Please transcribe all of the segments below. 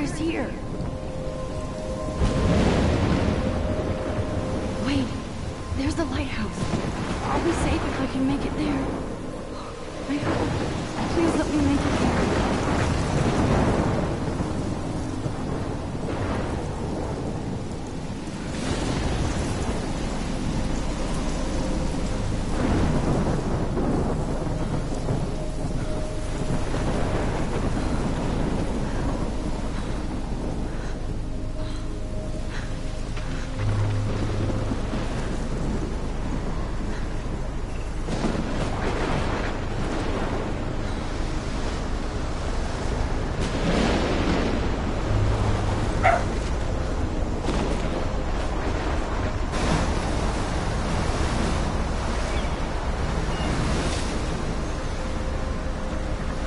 is here. Wait, there's the lighthouse. I'll be safe if I can make it there. I hope. Please let me make it there.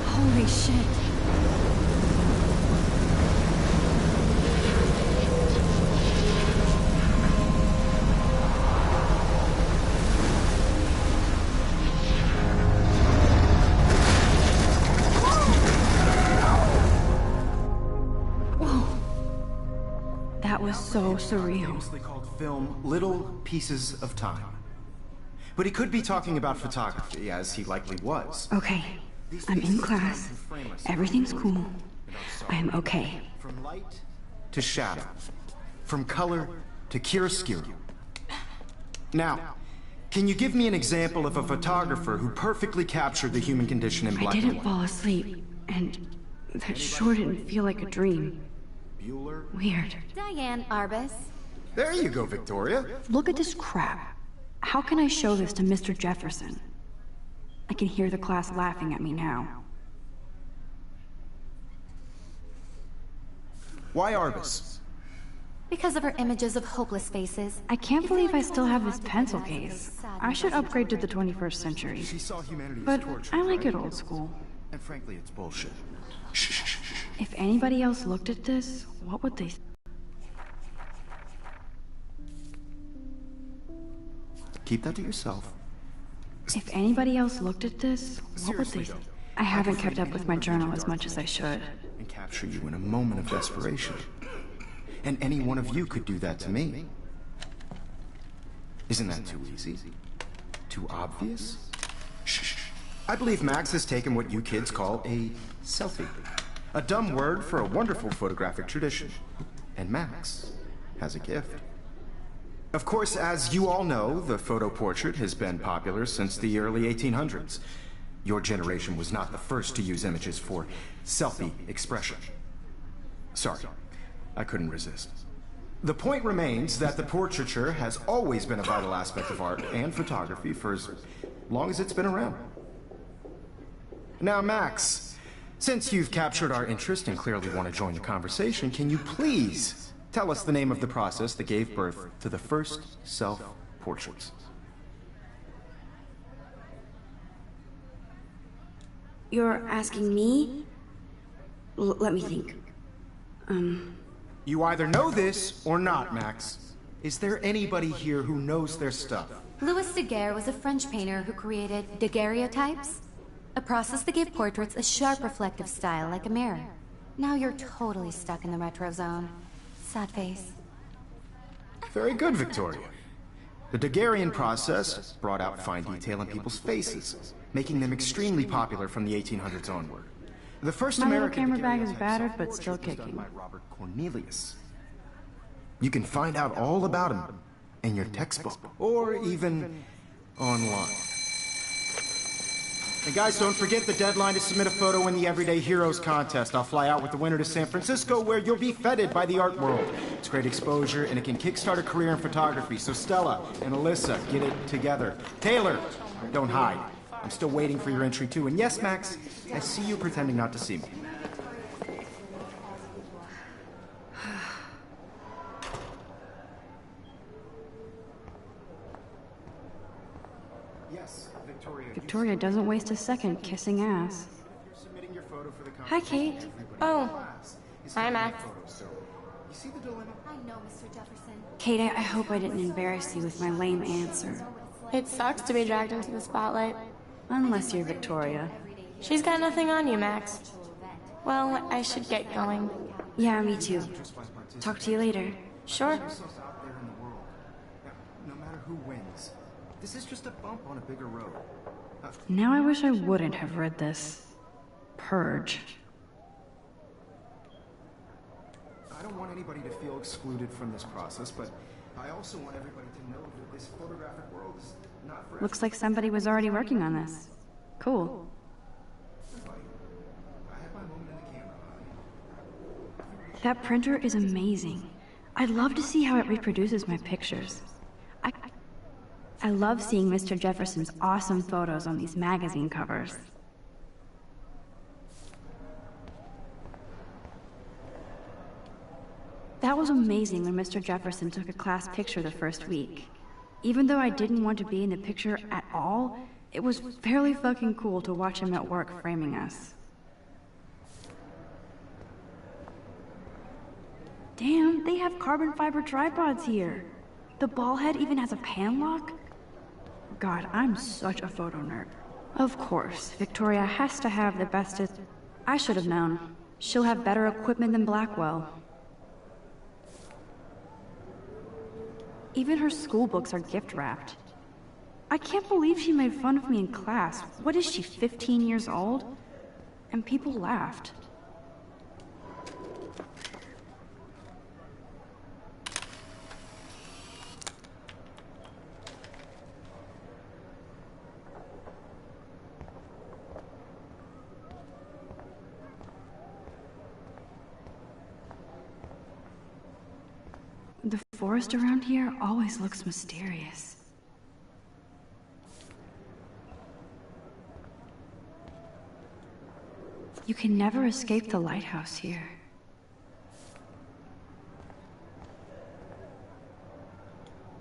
Holy shit. Whoa. That was so surreal. Famously called film Little Pieces of Time. But he could be talking about photography, as he likely was. Okay. I'm in class. Everything's cool. I am okay. From light to shadow. From color to chiaroscuro. Now, can you give me an example of a photographer who perfectly captured the human condition in black and white? I didn't fall asleep, and that sure didn't feel like a dream. Bueller? Weird. Diane Arbus. There you go, Victoria. Look at this crap. How can I show this to Mr. Jefferson? I can hear the class laughing at me now. Why Arbus? Because of her images of hopeless faces. I can't believe I still have this pencil case. I should upgrade to the 21st century. She saw humanity as But torture. I like it old school. And frankly, it's bullshit. Shh, shh, shh, shh. If anybody else looked at this, what would they... Keep that to yourself. If anybody else looked at this, what would they... Seriously, though, I haven't kept up with my journal as much as I should. and capture you in a moment of desperation. And any one of you could do that to me. Isn't that too easy? Too obvious? Shh. I believe Max has taken what you kids call a selfie. A dumb word for a wonderful photographic tradition. And Max has a gift. Of course, as you all know, the photo portrait has been popular since the early 1800s. Your generation was not the first to use images for selfie expression. Sorry, I couldn't resist. The point remains that the portraiture has always been a vital aspect of art and photography for as long as it's been around. Now, Max, since you've captured our interest and clearly want to join the conversation, can you please tell us the name of the process that gave birth to the first self-portraits? You're asking me? Let me think. You either know this or not, Max. Is there anybody here who knows their stuff? Louis Daguerre was a French painter who created daguerreotypes, a process that gave portraits a sharp reflective style like a mirror. Now you're totally stuck in the retro zone. Sad face. Very good, Victoria. The Daguerrean process brought out fine detail in people's faces, making them extremely popular from the 1800s onward. The first My little American camera bag is daguerreotype battered, but self-portrait still was done kicking. by Robert Cornelius. You can find out all about him in your textbook, or even online. And guys, don't forget the deadline to submit a photo in the Everyday Heroes contest. I'll fly out with the winner to San Francisco, where you'll be feted by the art world. It's great exposure, and it can kickstart a career in photography. So Stella and Alyssa, get it together. Taylor, don't hide. I'm still waiting for your entry too. And yes, Max, I see you pretending not to see me. Yes, Victoria. Victoria doesn't waste a second kissing ass. You're submitting your photo for the Hi, Kate. Oh. Hi, Max. You see the dilemma? I know, Mr. Jefferson. Kate, I hope I didn't embarrass you with my lame answer. It sucks to be dragged into the spotlight. Unless you're Victoria. She's got nothing on you, Max. Well, I should get going. Yeah, me too. Talk to you later. Sure. Yourselves out there in the world. Now, no matter who wins, this is just a bump on a bigger road. Now I wish I wouldn't have read this. Purge. I don't want anybody to feel excluded from this process, but I also want everybody to know that this photographic world is not for Looks like somebody was already working on this. Cool. everybody. I have my moment in the camera. That printer is amazing. I'd love to see how it reproduces my pictures. I love seeing Mr. Jefferson's awesome photos on these magazine covers. That was amazing when Mr. Jefferson took a class picture the first week. Even though I didn't want to be in the picture at all, it was fairly fucking cool to watch him at work framing us. Damn, they have carbon fiber tripods here. The ball head even has a pan lock? God, I'm such a photo nerd. Of course, Victoria has to have the bestest... I should have known. She'll have better equipment than Blackwell. Even her school books are gift-wrapped. I can't believe she made fun of me in class. What is she, 15 years old? And people laughed. The forest around here always looks mysterious. You can never escape the lighthouse here.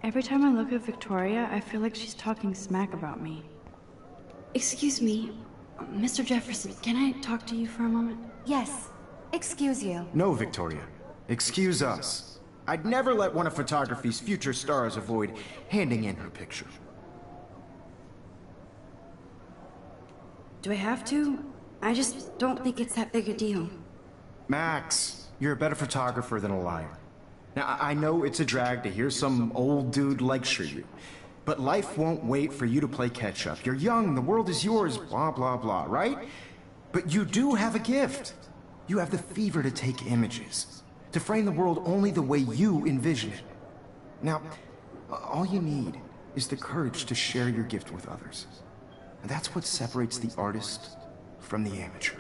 Every time I look at Victoria, I feel like she's talking smack about me. Excuse me, Mr. Jefferson, can I talk to you for a moment? Yes. Excuse you. No, Victoria. Excuse us. I'd never let one of photography's future stars avoid handing in her picture. Do I have to? I just don't think it's that big a deal. Max, you're a better photographer than a liar. Now, I know it's a drag to hear some old dude lecture you, but life won't wait for you to play catch-up. You're young, the world is yours, blah, blah, blah, right? But you do have a gift. You have the fever to take images, to frame the world only the way you envision it. Now, all you need is the courage to share your gift with others. And that's what separates the artist from the amateur.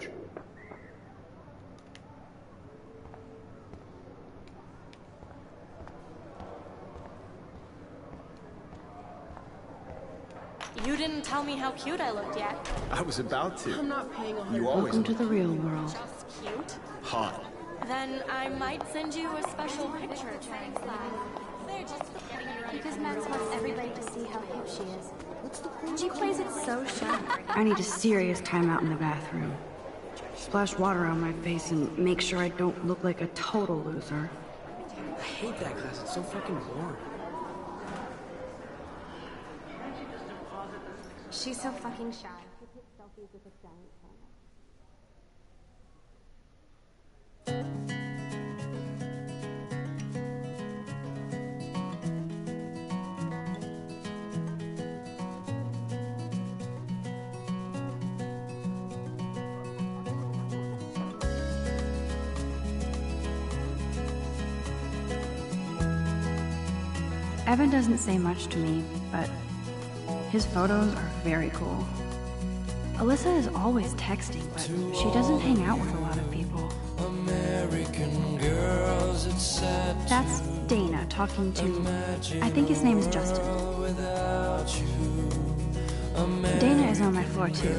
You didn't tell me how cute I looked yet. I was about to. I'm not paying a You always Welcome to the real world. Just cute. hot. Then I might send you a special picture. Because Max wants everybody to see how hip she is. She plays it so sharp. I need a serious timeout in the bathroom. Splash water on my face and make sure I don't look like a total loser. I hate that class. It's so fucking boring. She's so fucking shy. Evan doesn't say much to me, but his photos are very cool. Alyssa is always texting, but she doesn't hang out with a lot of people. American girls, it's sad That's Dana talking to, I think his name is Justin. without you. Dana is on my floor too.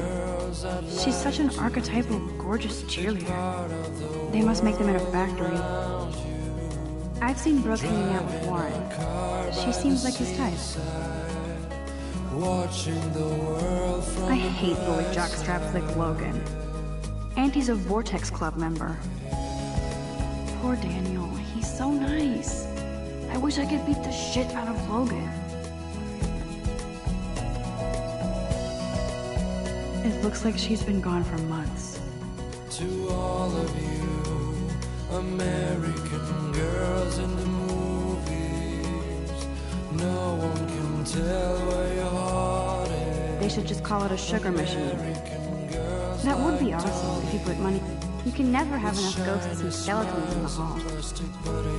She's such an archetypal, gorgeous cheerleader. They must make them in a factory. I've seen Brooke hanging out with Warren. She seems like his type. Watching the world from I hate bully jockstraps like Logan. And he's a Vortex Club member. Poor Daniel, he's so nice. I wish I could beat the shit out of Logan. It looks like she's been gone for months. to all of you. American girls in the movies. No one can tell where your heart is. They should just call it a sugar machine. American girls That would be awesome if you put money. You can never have enough ghosts and skeletons in the hall. plastic buddy.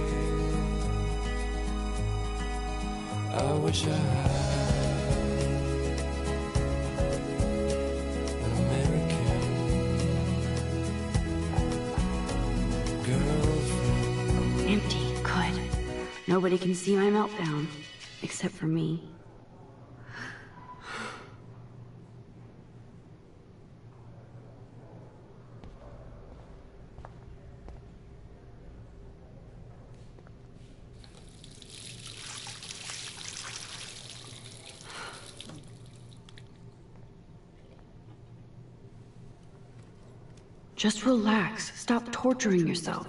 I wish I had an American girlfriend. Empty. Good. Nobody can see my meltdown. Except for me. Just relax. Stop torturing yourself.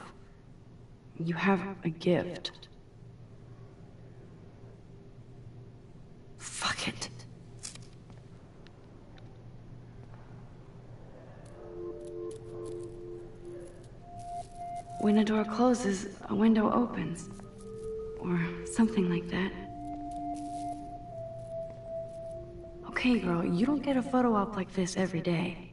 You have a gift. Fuck it. When a door closes, a window opens. Or something like that. Okay, girl, you don't get a photo op like this every day.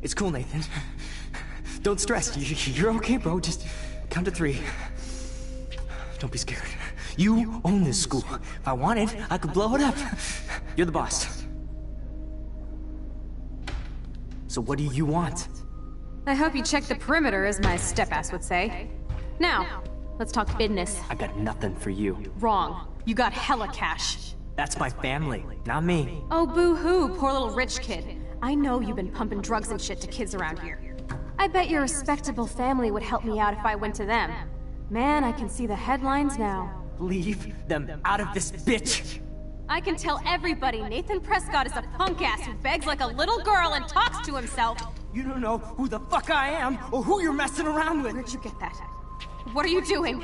It's cool, Nathan. Don't stress. You're okay, bro. Just count to 3. Don't be scared. You own this school. If I wanted, I could blow it up. You're the boss. So what do you want? I hope you check the perimeter, as my step-ass would say. Now, let's talk business. I got nothing for you. Wrong. You got hella cash. That's my family, not me. Oh, boo-hoo, poor little rich kid. I know you've been pumping drugs and shit to kids around here. I bet your respectable family would help me out if I went to them. Man, I can see the headlines now. Leave them out of this bitch! I can tell everybody Nathan Prescott is a punk ass who begs like a little girl and talks to himself. You don't know who the fuck I am or who you're messing around with. Where'd you get that? What are you doing?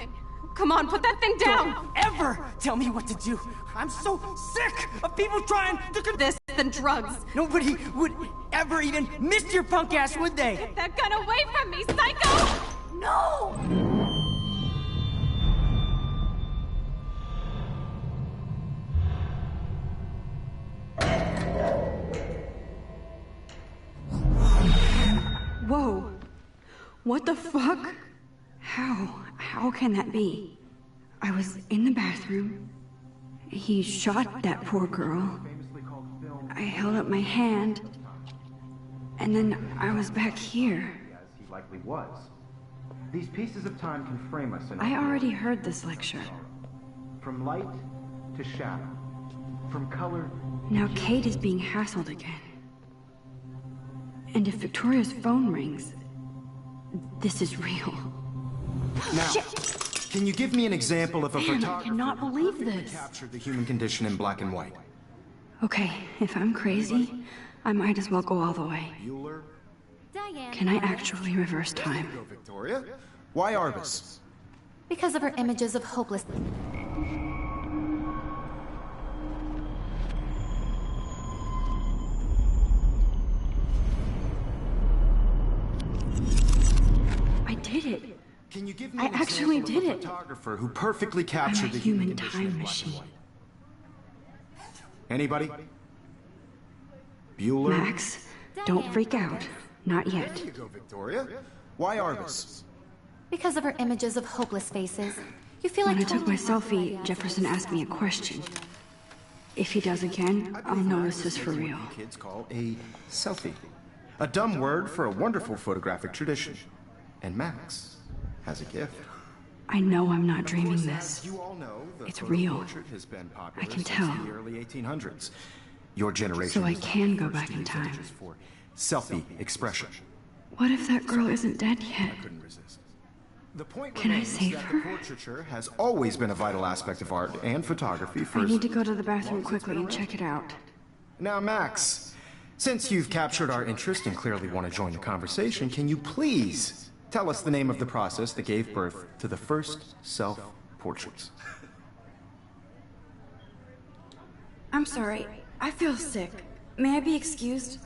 Come on, put that thing down! Don't ever tell me what to do. I'm so sick of people trying to This than drugs. Nobody would ever even miss your punk ass, would they? Get that gun away from me, psycho! No! Whoa. What the fuck? How can that be? I was in the bathroom. He shot that poor girl. I held up my hand. And then I was back here. As he likely was. These pieces of time can frame us in I already heard this lecture. from light to shadow, from color. Now Kate is being hassled again. And if Victoria's phone rings, this is real. Now, can you give me an example of a Man, I photographer cannot who believe perfectly this. captured the human condition in black and white? Okay, if I'm crazy, I might as well go all the way. Bueller? Diane. Can I actually reverse time? Go, Victoria. Why Arbus? Because of her images of hopeless. I did it. Can you give me I an actually example did of a it. photographer who perfectly I'm captured a the human condition in time black and machine. white? Anybody? Bueller? Max, don't freak out. Not yet. There you go, Victoria. Why Arbus? Because of her images of hopeless faces. You feel When I like took my selfie, Jefferson asked me a question. If he does again, I'll know this is for real. What you kids call a selfie. A dumb word for a wonderful photographic tradition. And Max has a gift. I know I'm not dreaming this. You all know the It's photo real. portrait has been popular I can since tell. the early 1800s. Your generation So I was the can go first back to in use time. images for selfie expression. What if that girl isn't dead yet? Couldn't resist. The point Can I remains save that her? the portraiture has always been a vital aspect of art and photography for I as need to go to the bathroom long as it's quickly been and check it out. Now, Max, since you've captured our interest and clearly want to join the conversation, can you please tell us the name of the process that gave birth to the first self-portraits? I'm sorry. I feel sick. May I be excused?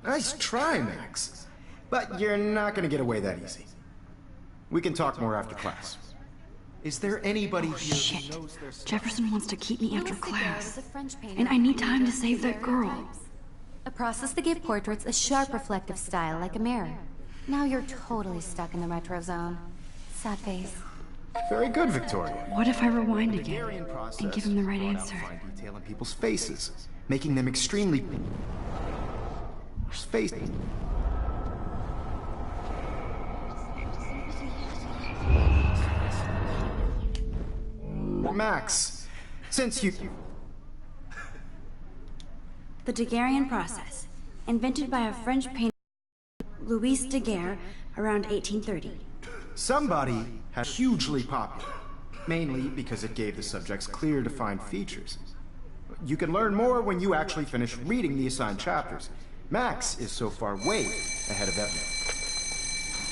Nice try, Max. But you're not going to get away that easy. We can talk more after class. Is there anybody here Shit. who knows their stuff? Jefferson wants to keep me after Louis Daguerre was class. a French painter And I who need time to created save that girl. daguerreotypes, a process that gave portraits a sharp reflective style like a mirror. Now you're totally stuck in the retro zone. Sad face. Very good, Victoria. What if I rewind The again Hungarian process and give him the right brought out answer? fine detail in people's faces, making them extremely face. Max, since you The Daguerrean process, invented by a French painter, Louis Daguerre, around 1830. somebody had hugely popular, mainly because it gave the subjects clear, defined features. You can learn more when you actually finish reading the assigned chapters. Max is so far way ahead of everyone.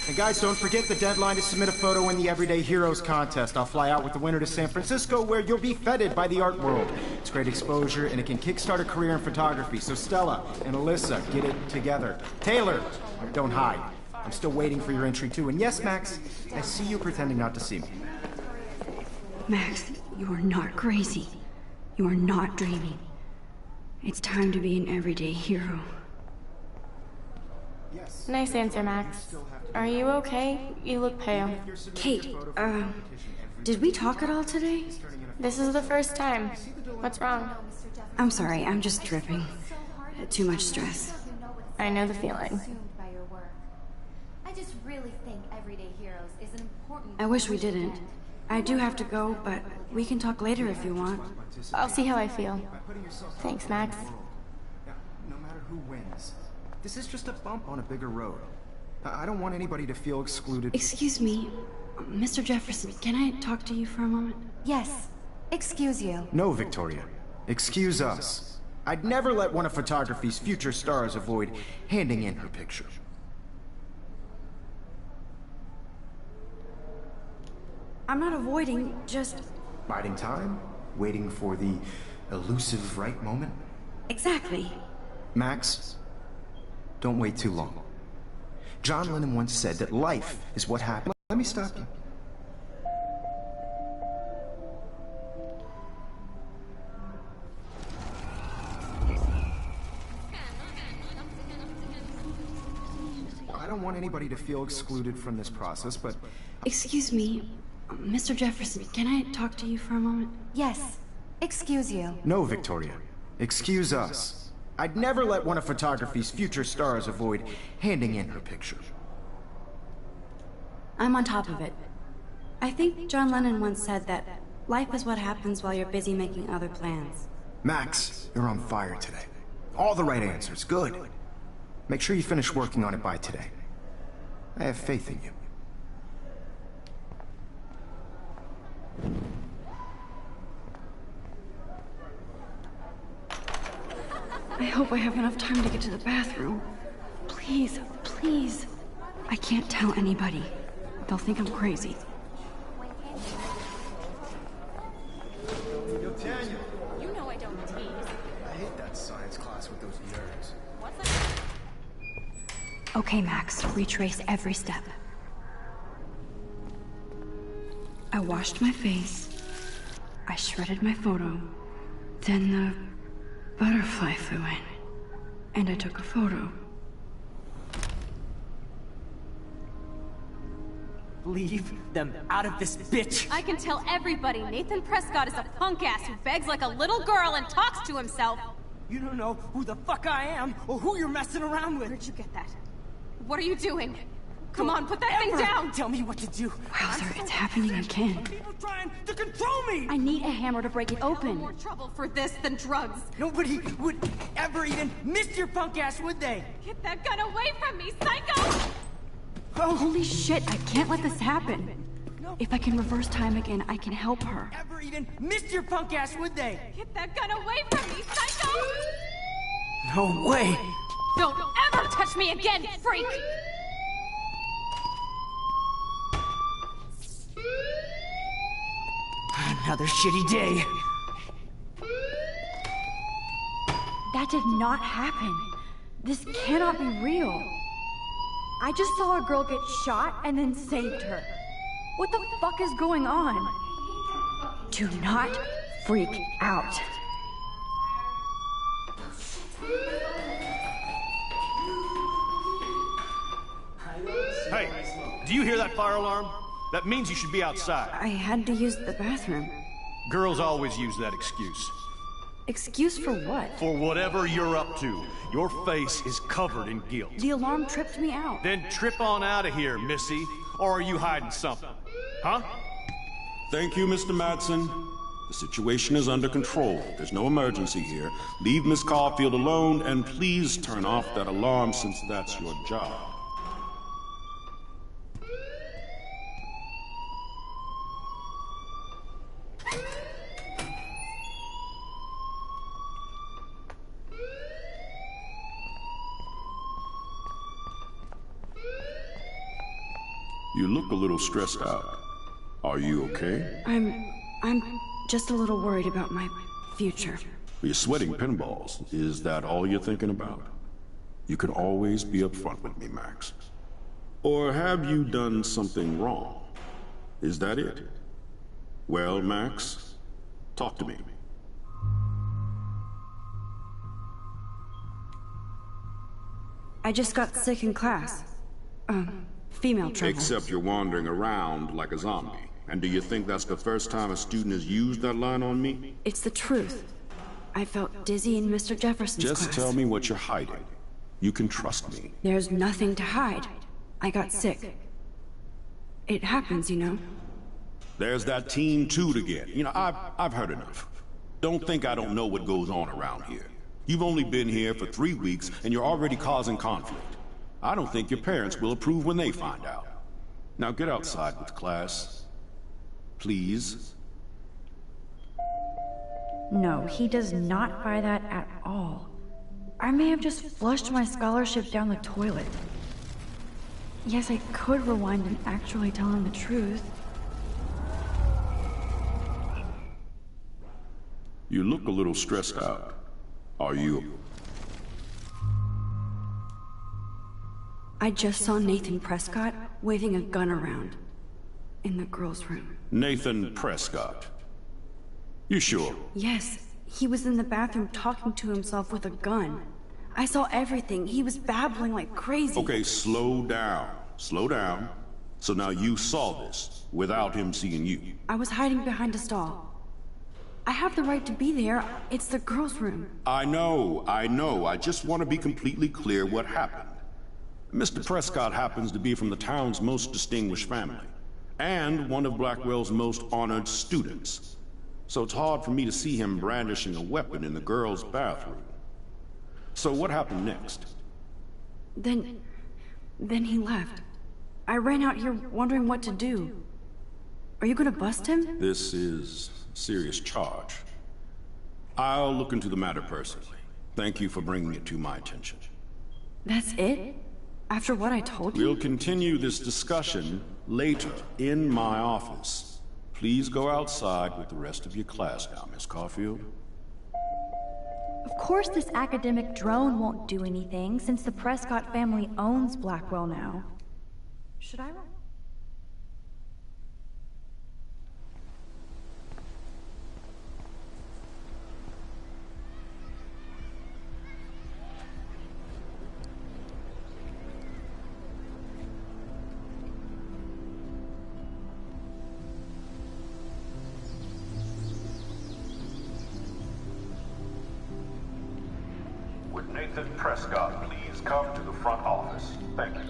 And guys, don't forget the deadline to submit a photo in the Everyday Heroes contest. I'll fly out with the winner to San Francisco, where you'll be feted by the art world. It's great exposure, and it can kickstart a career in photography. So Stella and Alyssa, get it together. Taylor, don't hide. I'm still waiting for your entry too. And yes, Max, I see you pretending not to see me. Max, you are not crazy. You are not dreaming. It's time to be an everyday hero. Nice answer, Max. Are you okay? You look pale. Kate, did we talk at all today? This is the first time. What's wrong? I'm sorry, I'm just dripping. Too much stress. I know the feeling. Consumed by your work. I just really think Everyday Heroes is an important. I wish we didn't. I do have to go, but we can talk later if you want. I'll see how I feel. Thanks, Max. Now, no matter who wins, this is just a bump on a bigger road. I don't want anybody to feel excluded. Excuse me, Mr. Jefferson, can I talk to you for a moment? Yes. Excuse you. No, Victoria. Excuse us. I'd never let one of photography's future stars avoid handing in her picture. I'm not avoiding, just... Biding time? Waiting for the elusive right moment? Exactly. Max, don't wait too long. John Lennon once said that life is what happens. Let me stop you. I don't want anybody to feel excluded from this process, but Excuse me, Mr. Jefferson, can I talk to you for a moment? Yes. Excuse you. no, Victoria. Excuse us. I'd never let one of photography's future stars avoid handing in her picture. I'm on top of it. I think John Lennon once said that life is what happens while you're busy making other plans. Max, you're on fire today. All the right answers. Good. Make sure you finish working on it by today. I have faith in you. I hope I have enough time to get to the bathroom. Please, please. I can't tell anybody. They'll think I'm crazy. Yo, Daniel. You know I don't tease. I hate that science class with those nerds. What's that? Okay, Max, retrace every step. I washed my face. I shredded my photo. Then the butterfly flew in. And I took a photo. Leave them out of this bitch! I can tell everybody Nathan Prescott is a punk ass who begs like a little girl and talks to himself. You don't know who the fuck I am or who you're messing around with. Where'd you get that? What are you doing? Come on, put that thing Ever down! Tell me what to do. Wowzer, it's happening again. People trying to control me! I need a hammer to break it open. More trouble for this than drugs. Nobody would ever even miss your punk ass, would they? Get that gun away from me, psycho! Oh, Holy shit, I can't let this happen. If I can reverse time again, I can help her. Ever even missed your punk ass, would they? Get that gun away from me, psycho! No way! Don't ever touch me again, freak! Another shitty day. That did not happen. This cannot be real. I just saw a girl get shot and then saved her. What the fuck is going on? Do not freak out. Hey, do you hear that fire alarm? That means you should be outside. I had to use the bathroom. Girls always use that excuse. Excuse for what? For whatever you're up to, your face is covered in guilt. The alarm tripped me out. Then trip on out of here, Missy. Or are you hiding something? Huh? Thank you, Mr. Madsen. The situation is under control. There's no emergency here. Leave Miss Caulfield alone, and please turn off that alarm since that's your job. You look a little stressed out. Are you okay? I'm just a little worried about my future. You're sweating pinballs. Is that all you're thinking about? You can always be upfront with me, Max. Or have you done something wrong? Is that it? Well, Max, talk to me. I just got sick in class. Female trouble. Except you're wandering around like a zombie. And do you think that's the first time a student has used that line on me? It's the truth. I felt dizzy in Mr. Jefferson's class. Just tell me what you're hiding. You can trust me. There's nothing to hide. I got sick. It happens, you know. There's that Team Toot again. You know, I've heard enough. Don't think I don't know what goes on around here. You've only been here for 3 weeks, and you're already causing conflict. I don't think your parents will approve when they find out. Now get outside with class. Please. No, he does not buy that at all. I may have just flushed my scholarship down the toilet. Yes, I could rewind and actually tell him the truth. You look a little stressed out. Are you? I just saw Nathan Prescott waving a gun around in the girls' room. Nathan Prescott. You sure? Yes, he was in the bathroom talking to himself with a gun. I saw everything. He was babbling like crazy. Okay, slow down. Slow down. So now you saw this without him seeing you. I was hiding behind a stall. I have the right to be there. It's the girls' room. I know. I just want to be completely clear what happened. Mr. Prescott happens to be from the town's most distinguished family, and one of Blackwell's most honored students. So it's hard for me to see him brandishing a weapon in the girls' bathroom. So what happened next? Then he left. I ran out here wondering what to do. Are you gonna bust him? This is a serious charge. I'll look into the matter personally. Thank you for bringing it to my attention. That's it? After what I told you? We'll continue this discussion later in my office. Please go outside with the rest of your class now, Miss Caulfield. Of course this academic drone won't do anything, since the Prescott family owns Blackwell now. Should I run? Would Nathan Prescott please come to the front office? Thank you.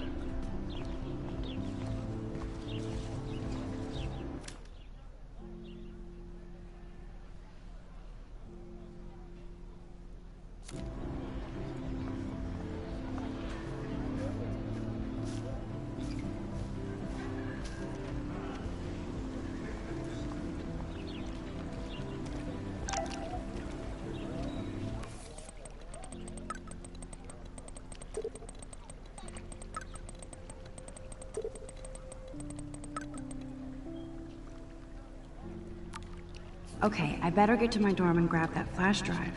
Okay, I better get to my dorm and grab that flash drive.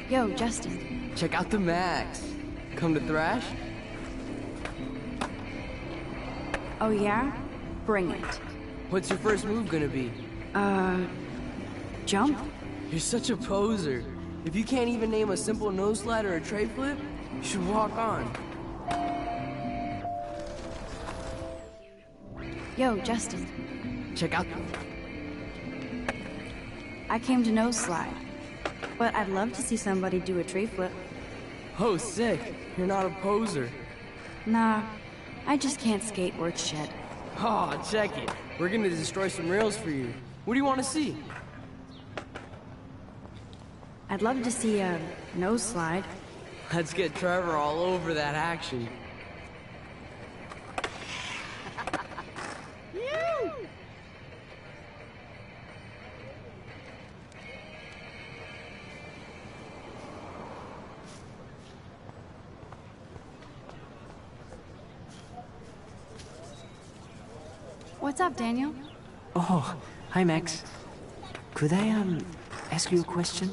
Yo, Justin. Check out the Max. Come to thrash? Oh yeah? Bring it. What's your first move gonna be? Jump? You're such a poser. If you can't even name a simple nose slide or a tray flip, you should walk on. Yo, Justin. Check out I came to nose slide, but I'd love to see somebody do a tray flip. Oh, sick. You're not a poser. Nah, I just can't skate worth shit. Oh, check it. We're gonna destroy some rails for you. What do you want to see? I'd love to see a nose slide. Let's get Trevor all over that action. What's up, Daniel? Oh, hi, Max. Could I, ask you a question?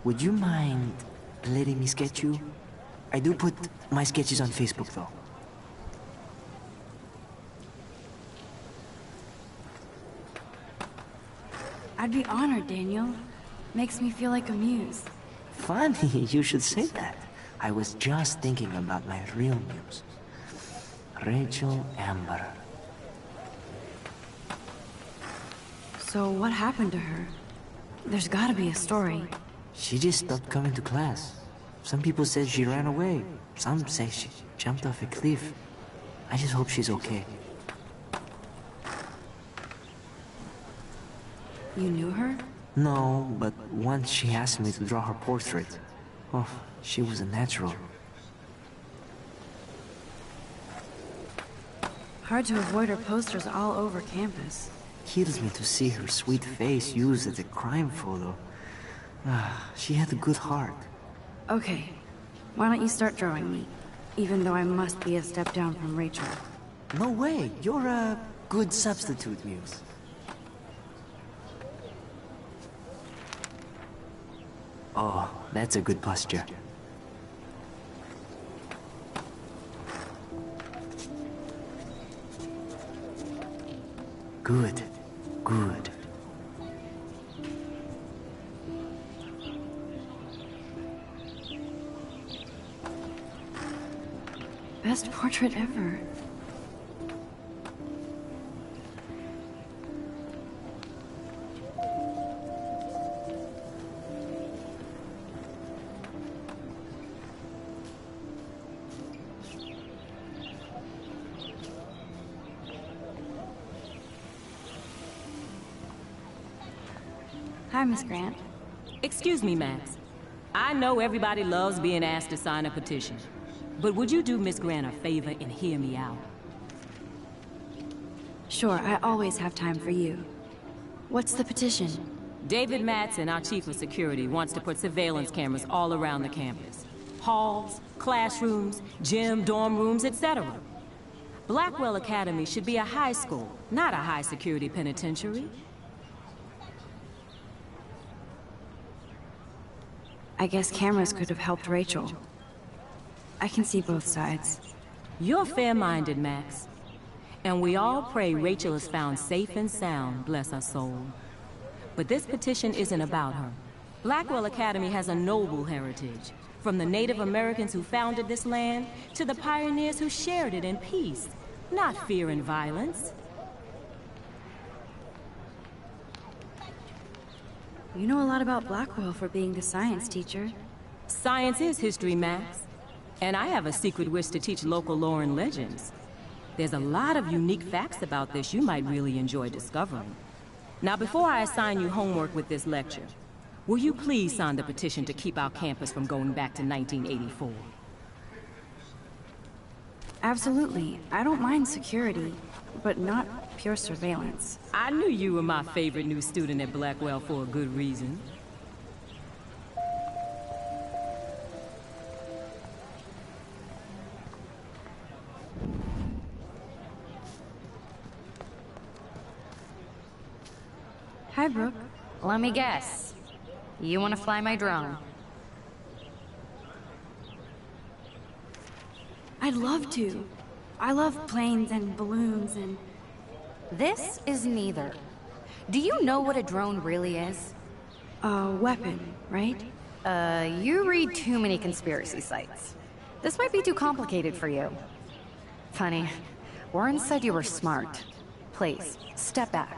Would you mind letting me sketch you? I do put my sketches on Facebook, though. I'd be honored, Daniel. Makes me feel like a muse. Funny, you should say that. I was just thinking about my real muse. Rachel Amber. So what happened to her? There's gotta be a story. She just stopped coming to class. Some people said she ran away. Some say she jumped off a cliff. I just hope she's okay. You knew her? No, but once she asked me to draw her portrait. Oh, she was a natural. Hard to avoid her posters all over campus. Kills me to see her sweet face used as a crime photo. She had a good heart. Okay, why don't you start drawing me? Even though I must be a step down from Rachel. No way, you're a good substitute, Muse. Oh, that's a good posture. Good, good. Best portrait ever. Hi, Miss Grant. Excuse me, Max. I know everybody loves being asked to sign a petition. But would you do Miss Grant a favor and hear me out? Sure, I always have time for you. What's the petition? David Madsen, our chief of security, wants to put surveillance cameras all around the campus. Halls, classrooms, gym, dorm rooms, etc. Blackwell Academy should be a high school, not a high-security penitentiary. I guess cameras could have helped Rachel. I can see both sides. You're fair-minded, Max. And we all pray Rachel is found safe and sound, bless her soul. But this petition isn't about her. Blackwell Academy has a noble heritage, from the Native Americans who founded this land to the pioneers who shared it in peace, not fear and violence. You know a lot about Blackwell for being the science teacher. Science is history, Max. And I have a secret wish to teach local lore and legends. There's a lot of unique facts about this you might really enjoy discovering. Now, before I assign you homework with this lecture, will you please sign the petition to keep our campus from going back to 1984? Absolutely. I don't mind security, but not pure surveillance. I knew you were my favorite new student at Blackwell for a good reason. Brooke. Let me guess. You want to fly my drone? I'd love to. I love planes and balloons and... This is neither. Do you know what a drone really is? A weapon, right? You read too many conspiracy sites. This might be too complicated for you. Funny, Warren said you were smart. Please, step back.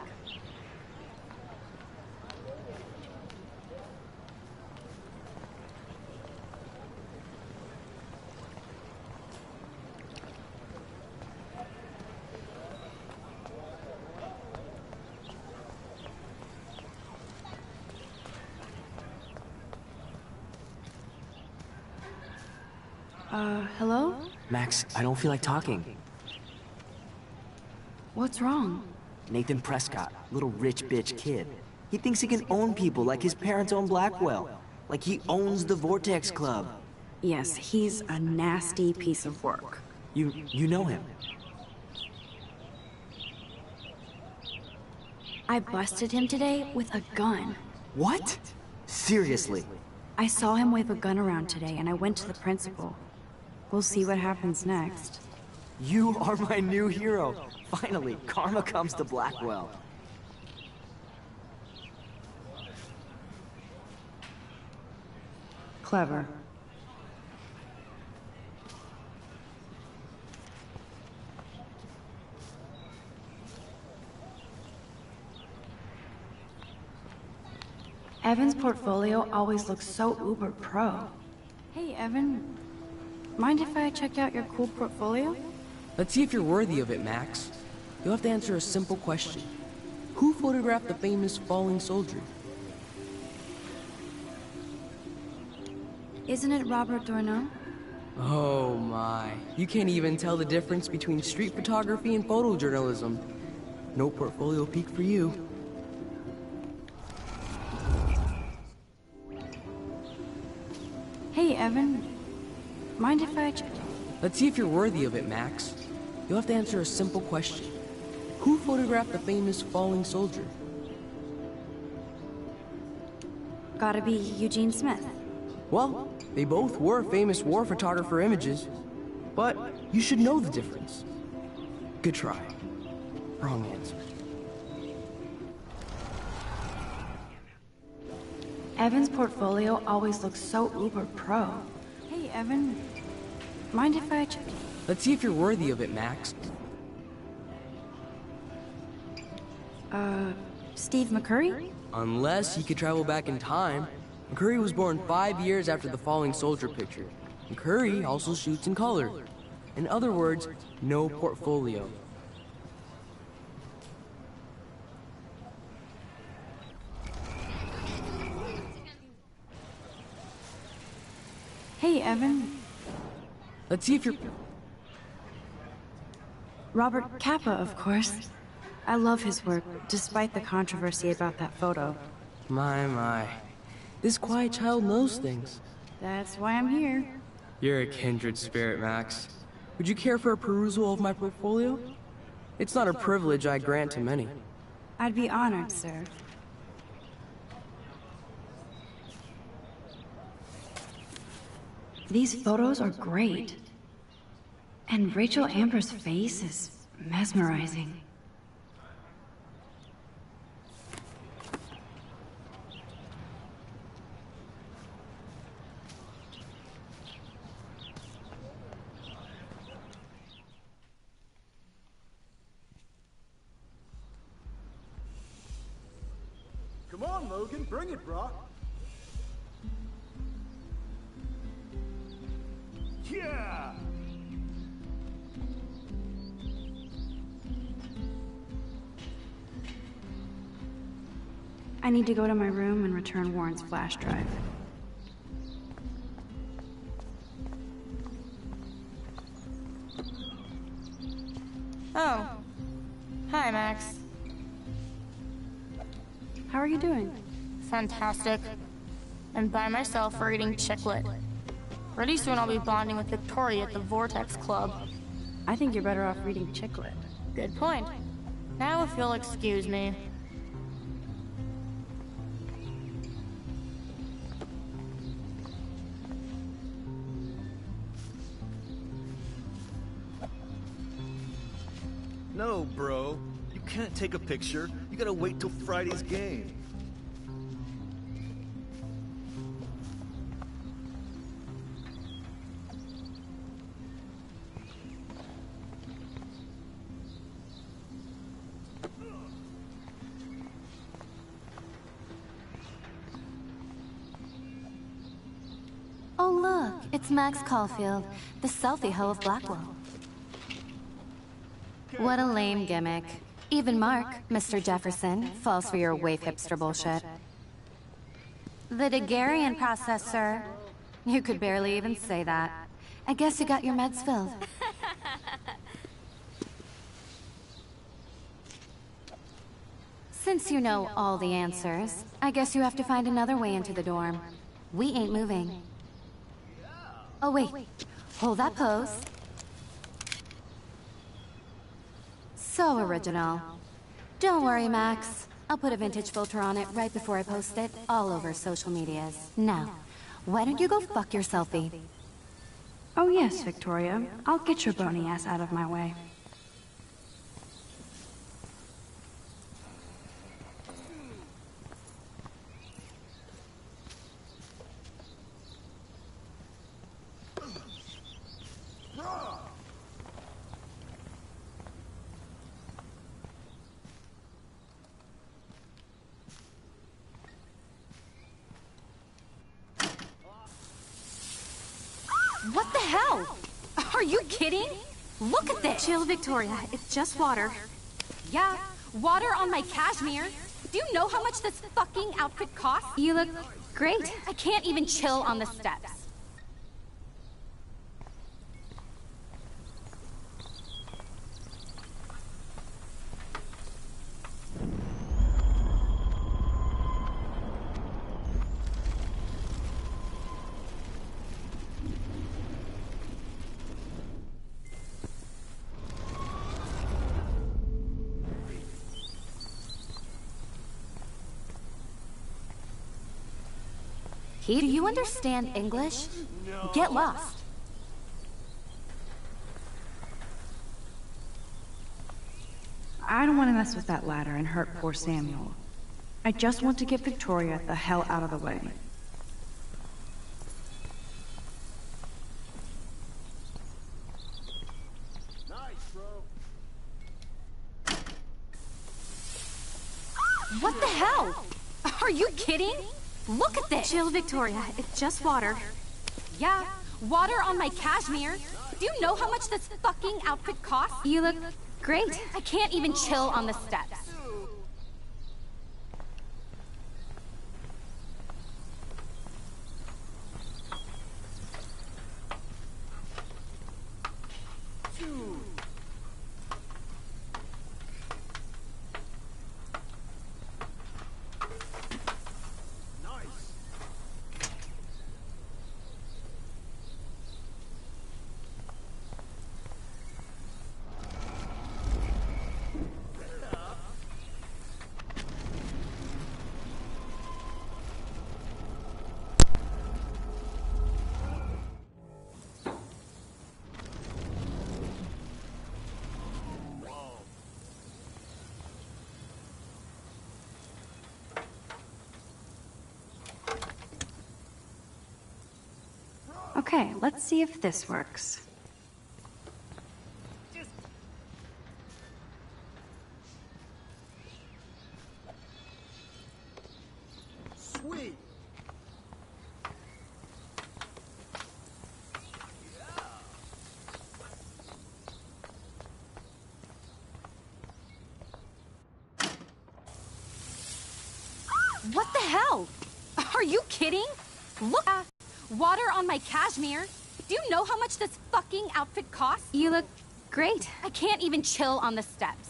Hello? Max, I don't feel like talking. What's wrong? Nathan Prescott, little rich bitch kid. He thinks he can own people like his parents own Blackwell. Like he owns the Vortex Club. Yes, he's a nasty piece of work. You know him? I busted him today with a gun. What? Seriously? I saw him wave a gun around today and I went to the principal. We'll see what happens next. You are my new hero. Finally, karma comes to Blackwell. Clever. Evan's portfolio always looks so uber pro. Hey, Evan. Mind if I check out your cool portfolio? Let's see if you're worthy of it, Max. You'll have to answer a simple question. Who photographed the famous falling soldier? Isn't it Robert Doisneau? Oh my. You can't even tell the difference between street photography and photojournalism. No portfolio peak for you. Hey, Evan. Mind if I check... Let's see if you're worthy of it, Max. You'll have to answer a simple question. Who photographed the famous falling soldier? Gotta be Eugene Smith. Well, they both were famous war photographer images. But you should know the difference. Good try. Wrong answer. Evan's portfolio always looks so uber pro. Hey, Evan. Mind if I check... Let's see if you're worthy of it, Max. Steve McCurry? Unless you could travel back in time. McCurry was born 5 years after the falling soldier picture. McCurry also shoots in color. In other words, no portfolio. Hey, Evan. Let's see if you're... Robert Capa, of course. I love his work, despite the controversy about that photo. My. This quiet child knows things. That's why I'm here. You're a kindred spirit, Max. Would you care for a perusal of my portfolio? It's not a privilege I grant to many. I'd be honored, sir. These photos are great. And Rachel Amber's face is mesmerizing. Come on, Logan, bring it, Brock. Yeah! I need to go to my room and return Warren's flash drive. Oh. Hi, Max. How are you doing? Fantastic. I'm by myself reading chick lit. Pretty soon I'll be bonding with Victoria at the Vortex Club. I think you're better off reading chick lit. Good point. Now if you'll excuse me. No, bro. You can't take a picture. You gotta wait till Friday's game. Oh look, it's Max Caulfield, the selfie hoe of Blackwell. What a lame gimmick. Even Mark, Mr. Jefferson, falls for your waif hipster bullshit. The Daguerrean process, sir. You could barely even say that. I guess you got your meds filled. Since you know all the answers, I guess you have to find another way into the dorm. We ain't moving. Oh wait, hold that pose. So original. Don't worry, Max. I'll put a vintage filter on it right before I post it all over social medias. Now, why don't you go fuck your selfie? Oh yes, Victoria. I'll get your bony ass out of my way. What the hell? Are you kidding? Look at this! Chill, Victoria. It's just water. Yeah, water on my cashmere. Do you know how much this fucking outfit costs? You look great. I can't even chill on the steps. Do you understand English? Get lost. I don't want to mess with that ladder and hurt poor Samuel. I just want to get Victoria the hell out of the way. What the hell? Are you kidding? Look at this! Chill, Victoria. It's just water. Yeah, water on my cashmere. Do you know how much this fucking outfit costs? You look great. I can't even chill on the steps. Okay, let's see if this works. Sweet. What the hell? Are you kidding? Look, water on my cashmere. Do you know how much this fucking outfit costs? You look great. I can't even chill on the steps.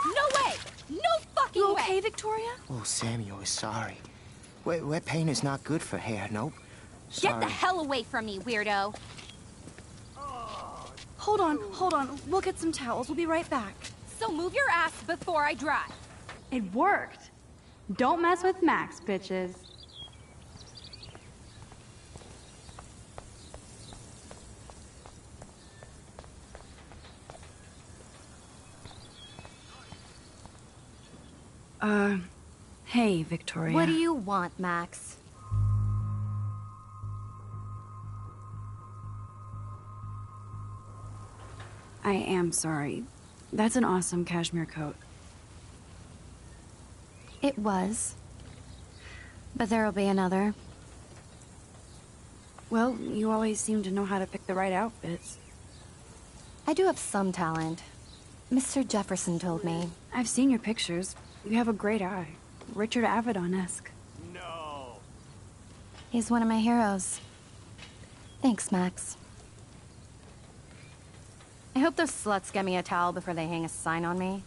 No way! No fucking You way! okay, Victoria? Oh, Samuel is sorry. Wet paint is not good for hair, nope. Get Sorry. the hell away from me, weirdo! Hold on. We'll get some towels. We'll be right back. So move your ass before I drive. It worked. Don't mess with Max, bitches. Hey, Victoria. What do you want, Max? I am sorry. That's an awesome cashmere coat. It was. But there'll be another. Well, you always seem to know how to pick the right outfits. I do have some talent. Mr. Jefferson told me. I've seen your pictures. You have a great eye. Richard Avedon-esque. No. He's one of my heroes. Thanks, Max. I hope those sluts get me a towel before they hang a sign on me.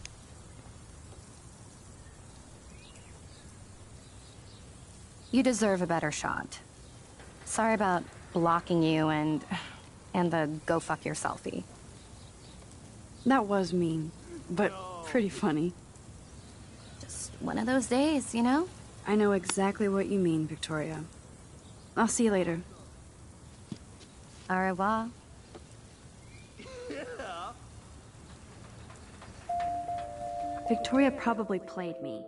You deserve a better shot. Sorry about blocking you and the go fuck your selfie. That was mean, but pretty funny. Just one of those days, you know? I know exactly what you mean, Victoria. I'll see you later. Au revoir. Victoria probably played me.